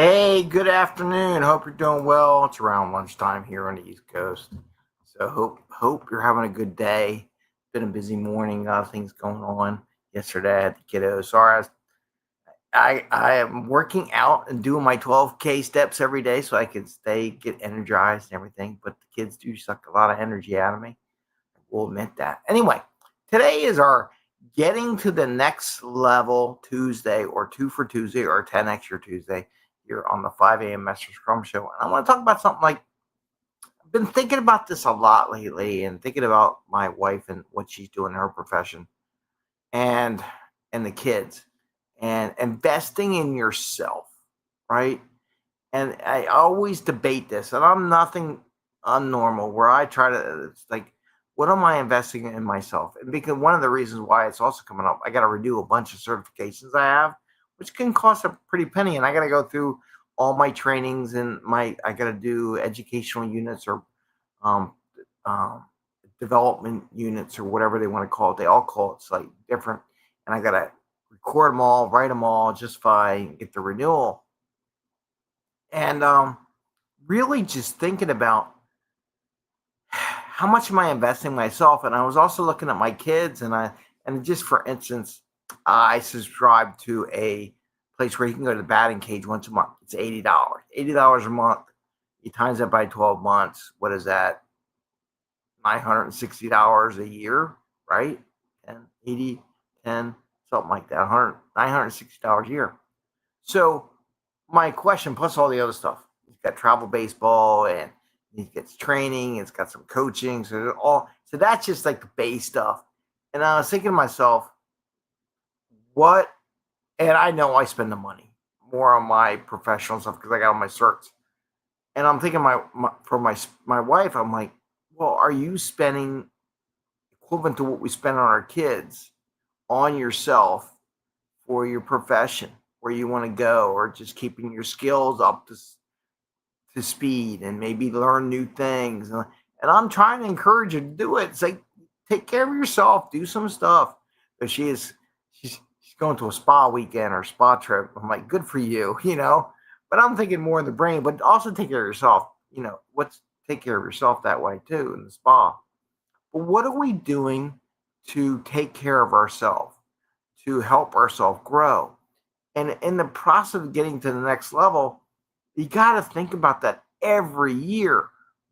Hey, good afternoon. Hope you're doing well. It's around lunchtime here on the East Coast. So hope you're having a good day. Been a busy morning, a lot of things going on. Yesterday I had the kiddos. Sorry, I am working out and doing my 12K steps every day so I can get energized and everything. But the kids do suck a lot of energy out of me. I will admit that. Anyway, today is our getting to the next level Tuesday, or two for Tuesday, or 10x your Tuesday here on the 5 a.m. Master Scrum Show. And I want to talk about something like I've been thinking about this a lot lately, and thinking about my wife and what she's doing in her profession, and the kids, and investing in yourself, right? And I always debate this, and I'm nothing unnormal. Where I try to, it's like, what am I investing in myself? And because one of the reasons why it's also coming up, I got to renew a bunch of certifications I have, which can cost a pretty penny, and I got to go through all my trainings, and I got to do educational units, or um, um, development units, or whatever they want to call it. They all call it slightly different, and I got to record them all, write them all, justify, get the renewal, and really just thinking about how much am I investing in myself. And I was also looking at my kids, and just for instance, I subscribe to a place where you can go to the batting cage once a month. It's $80. $80 a month. You times that by 12 months. What is that? $960 a year, right? And 80, 10, something like that. $960 a year. So my question, plus all the other stuff, he's got travel baseball, and he gets training, it's got some coaching, so that's just like the base stuff. And I was thinking to myself, what, and I know I spend the money more on my professional stuff because I got all my certs. And I'm thinking, for my wife, I'm like, well, are you spending equivalent to what we spend on our kids on yourself for your profession, where you want to go, or just keeping your skills up to speed, and maybe learn new things? And I'm trying to encourage her to do it. It's like, take care of yourself, do some stuff. But she's going to a spa weekend or spa trip. I'm like, good for you. But I'm thinking more in the brain, but also take care of yourself. What's take care of yourself that way too in the spa. But what are we doing to take care of ourselves, to help ourselves grow? And in the process of getting to the next level, you got to think about that every year.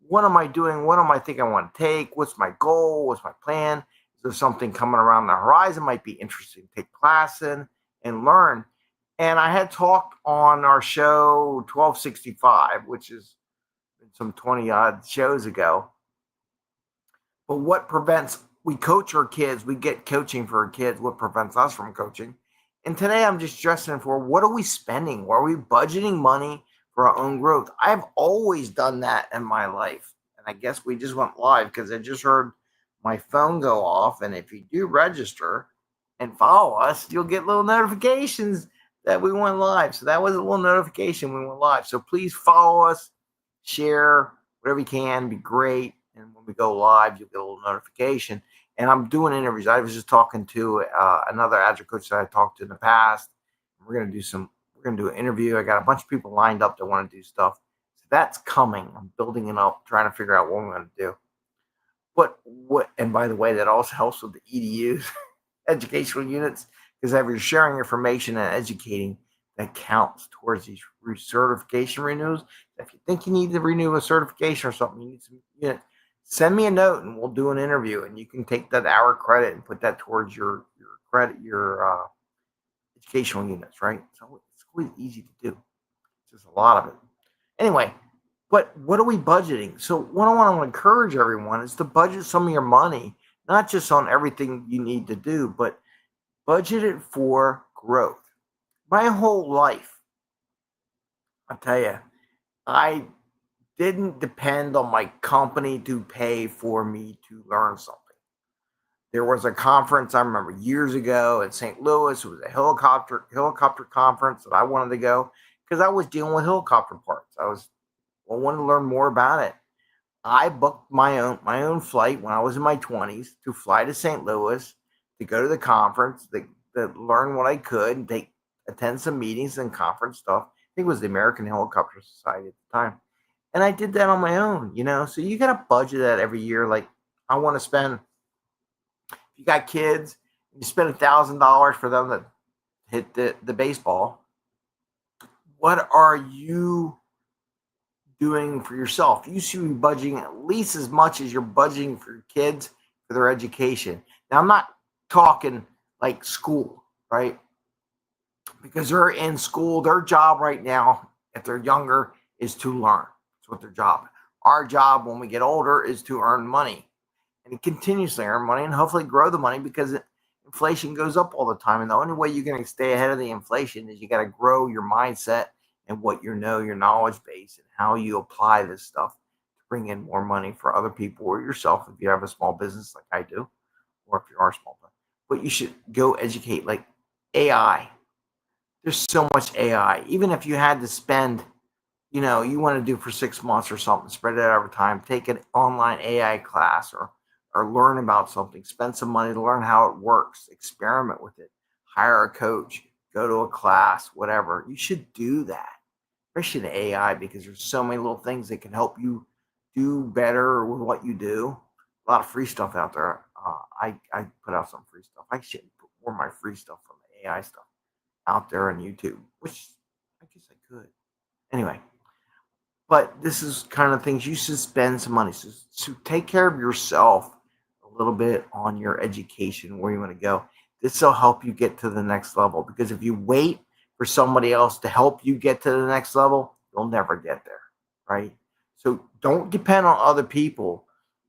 What am I doing? What am I think I want to take? What's my goal? What's my plan? Is there something coming around the horizon might be interesting to take class in and learn? And I had talked on our show 1265, which is some 20 odd shows ago. But what prevents, we coach our kids, we get coaching for our kids. What prevents us from coaching? And today I'm just stressing for, what are we spending? Are we budgeting money for our own growth? I've always done that in my life. And I guess we just went live because I just heard my phone go off. And if you do register and follow us, you'll get little notifications that we went live. So that was a little notification we went live. So please follow us, share whatever you can, be great. And when we go live, you'll get a little notification. And I'm doing interviews. I was just talking to another agile coach that I talked to in the past. We're gonna do an interview. I got a bunch of people lined up that want to do stuff. So that's coming. I'm building it up, trying to figure out what I'm going to do. And by the way, that also helps with the EDUs, educational units, because if you're sharing information and educating, that counts towards these certification renewals. If you think you need to renew a certification or something, you need some units, send me a note and we'll do an interview, and you can take that hour credit and put that towards your credit, your educational units, right? So it's quite easy to do. It's just a lot of it. Anyway, but what are we budgeting? So what I want to encourage everyone is to budget some of your money, not just on everything you need to do, but budget it for growth. My whole life, I'll tell you, I didn't depend on my company to pay for me to learn something. There was a conference I remember years ago in St. Louis. It was a helicopter conference that I wanted to go because I was dealing with helicopter parts. I wanted to learn more about it. I booked my own flight when I was in my 20s to fly to St. Louis to go to the conference, to learn what I could, and attend some meetings and conference stuff, think it was the American Helicopter Society at the time. And I did that on my own, So you got to budget that every year. Like, I want to spend, if you got kids, you spend $1,000 for them to hit the baseball. What are you doing for yourself? You should be budgeting at least as much as you're budgeting for your kids for their education. Now, I'm not talking like school, right? Because they're in school. Their job right now, if they're younger, is to learn. That's what their job is. Our job when we get older is to earn money and continuously earn money and hopefully grow the money, because inflation goes up all the time. And the only way you're going to stay ahead of the inflation is you got to grow your mindset and what your knowledge base, and how you apply this stuff to bring in more money for other people or yourself if you have a small business like I do, or if you are small. But you should go educate, like AI. There's so much AI. Even if you had to spend, you want to do for 6 months or something, spread it out over time, take an online AI class or learn about something, spend some money to learn how it works, experiment with it, hire a coach, go to a class, whatever. You should do that, especially in AI, because there's so many little things that can help you do better with what you do. A lot of free stuff out there. I put out some free stuff. I should put more of my free stuff from the AI stuff out there on YouTube, which I guess I could. Anyway, but this is kind of things you should spend some money. So take care of yourself a little bit on your education, where you want to go. This will help you get to the next level, because if you wait for somebody else to help you get to the next level, you'll never get there, right? So don't depend on other people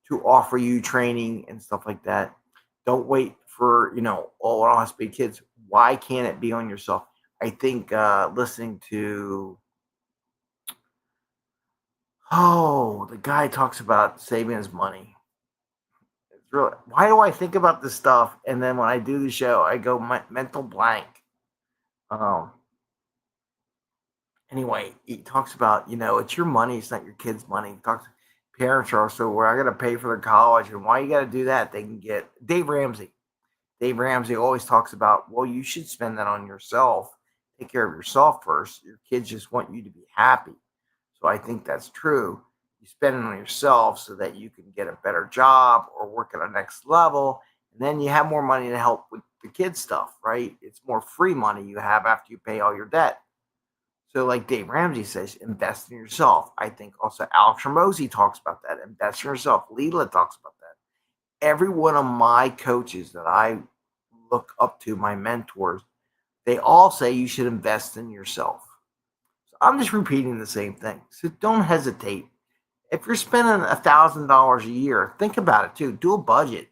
to offer you training and stuff like that. Don't wait for, oh, it has to be kids. Why can't it be on yourself? I think listening to, the guy talks about saving his money. It's really, why do I think about this stuff? And then when I do the show, I go mental blank. Anyway, he talks about, it's your money. It's not your kids' money. He talks, parents are also where I got to pay for their college. And why you got to do that? They can get Dave Ramsey. Dave Ramsey always talks about, well, you should spend that on yourself. Take care of yourself first. Your kids just want you to be happy. So I think that's true. You spend it on yourself so that you can get a better job or work at a next level. And then you have more money to help with the kids' stuff, right? It's more free money you have after you pay all your debt. So like Dave Ramsey says, invest in yourself. I think also Alex Hormozi talks about that. Invest in yourself. Leela talks about that. Every one of my coaches that I look up to, my mentors, they all say you should invest in yourself. So I'm just repeating the same thing. So don't hesitate. If you're spending $1,000 a year, think about it too. Do a budget.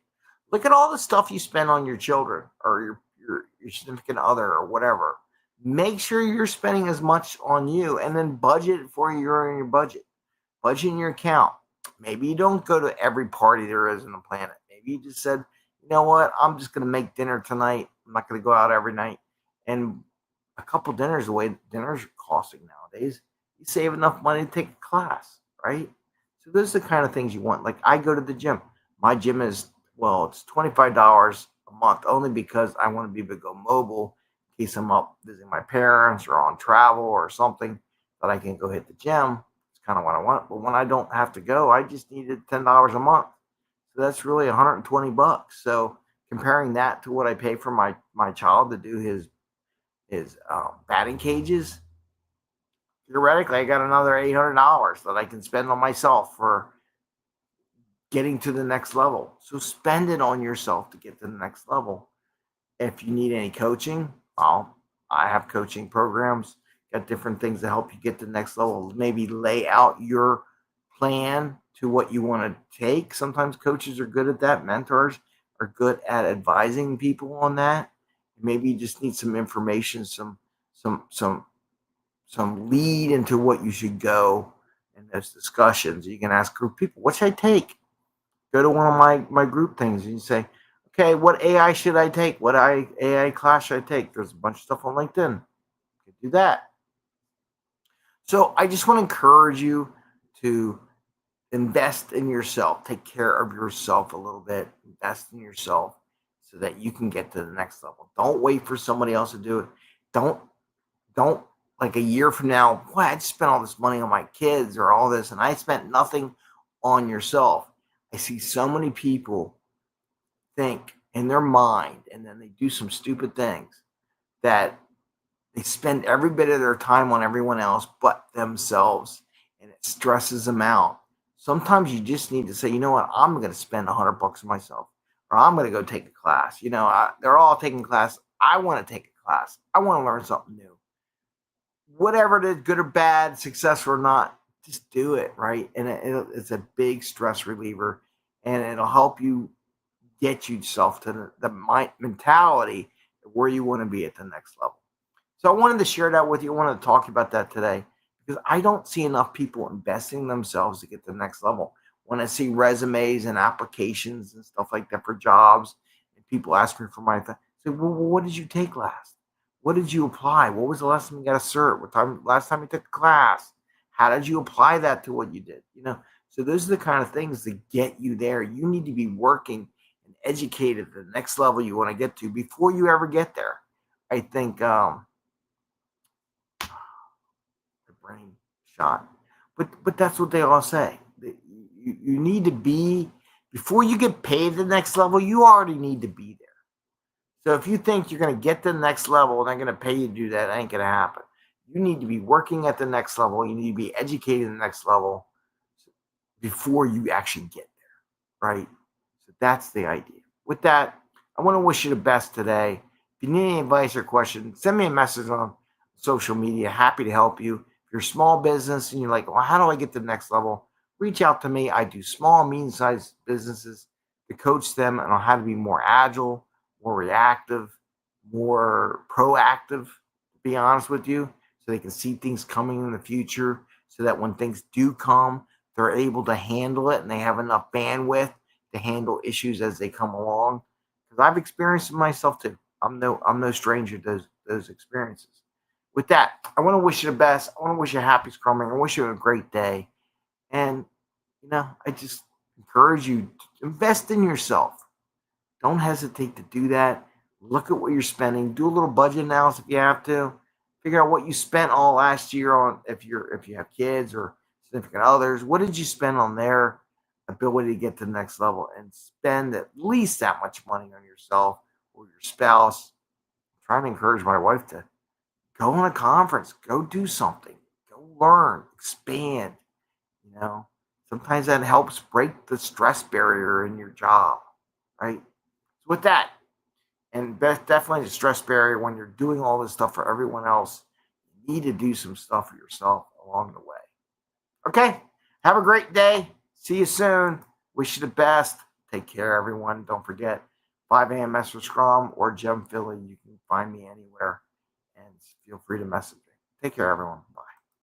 Look at all the stuff you spend on your children or your significant other or whatever. Make sure you're spending as much on you, and then budget for your budget. Budget in your account. Maybe you don't go to every party there is on the planet. Maybe you just said, you know what, I'm just going to make dinner tonight. I'm not going to go out every night. And a couple dinners, the way dinners are costing nowadays, you save enough money to take a class, right? So those are the kind of things you want. Like I go to the gym. My gym is, it's $25 a month only because I want to be able to go mobile in case I'm up visiting my parents or on travel or something, that I can go hit the gym. It's kind of what I want. But when I don't have to go, I just needed $10 a month. So that's really $120. So comparing that to what I pay for my child to do his batting cages, theoretically, I got another $800 that I can spend on myself for getting to the next level. So spend it on yourself to get to the next level. If you need any coaching, I have coaching programs, got different things to help you get to the next level. Maybe lay out your plan to what you want to take. Sometimes coaches are good at that. Mentors are good at advising people on that. Maybe you just need some information, some lead into what you should go in those discussions. You can ask group people, what should I take? Go to one of my group things and you say, okay, what AI should I take? What AI class should I take? There's a bunch of stuff on LinkedIn. You can do that. So I just want to encourage you to invest in yourself. Take care of yourself a little bit. Invest in yourself so that you can get to the next level. Don't wait for somebody else to do it. Don't like a year from now, boy, I just spent all this money on my kids or all this, and I spent nothing on yourself. I see so many people think in their mind, and then they do some stupid things that they spend every bit of their time on everyone else but themselves, and it stresses them out. Sometimes you just need to say, you know what, I'm going to spend $100 on myself, or I'm going to go take a class. They're all taking class. I want to take a class. I want to learn something new. Whatever it is, good or bad, successful or not, just do it, right? And it's a big stress reliever, and it'll help you get yourself to the mentality where you want to be at the next level. So I wanted to share that with you. I wanted to talk about that today because I don't see enough people investing in themselves to get to the next level. When I see resumes and applications and stuff like that for jobs, and people ask me for my thing, I say, well, what did you take last? What did you apply? What was the last time you got a cert? Last time you took a class? How did you apply that to what you did? So those are the kind of things that get you there. You need to be working and educated at the next level you want to get to before you ever get there. I think the brain shot, but that's what they all say. You need to be, before you get paid the next level. You already need to be there. So if you think you're going to get to the next level and they're going to pay you to do that, ain't going to happen. You need to be working at the next level. You need to be educated at the next level before you actually get there, right? So that's the idea. With that, I want to wish you the best today. If you need any advice or questions, send me a message on social media. Happy to help you. If you're a small business and you're like, well, how do I get to the next level? Reach out to me. I do small, medium-sized businesses to coach them on how to be more agile, more reactive, more proactive, to be honest with you, so they can see things coming in the future, so that when things do come, they're able to handle it and they have enough bandwidth to handle issues as they come along. Because I've experienced it myself too. I'm no stranger to those experiences. With that, I want to wish you the best. I want to wish you a happy scrumming. I wish you a great day. And I just encourage you to invest in yourself. Don't hesitate to do that. Look at what you're spending. Do a little budget analysis if you have to. Figure out what you spent all last year on, if you have kids or significant others. What did you spend on their ability to get to the next level, and spend at least that much money on yourself or your spouse. I'm trying to encourage my wife to go on a conference, go do something, go learn, expand. You know, Sometimes that helps break the stress barrier in your job, right? So with that, and definitely the stress barrier when you're doing all this stuff for everyone else, you need to do some stuff for yourself along the way. Okay. Have a great day. See you soon. Wish you the best. Take care, everyone. Don't forget 5 a.m. Master Scrum or Gem Philly. You can find me anywhere, and feel free to message me. Take care, everyone.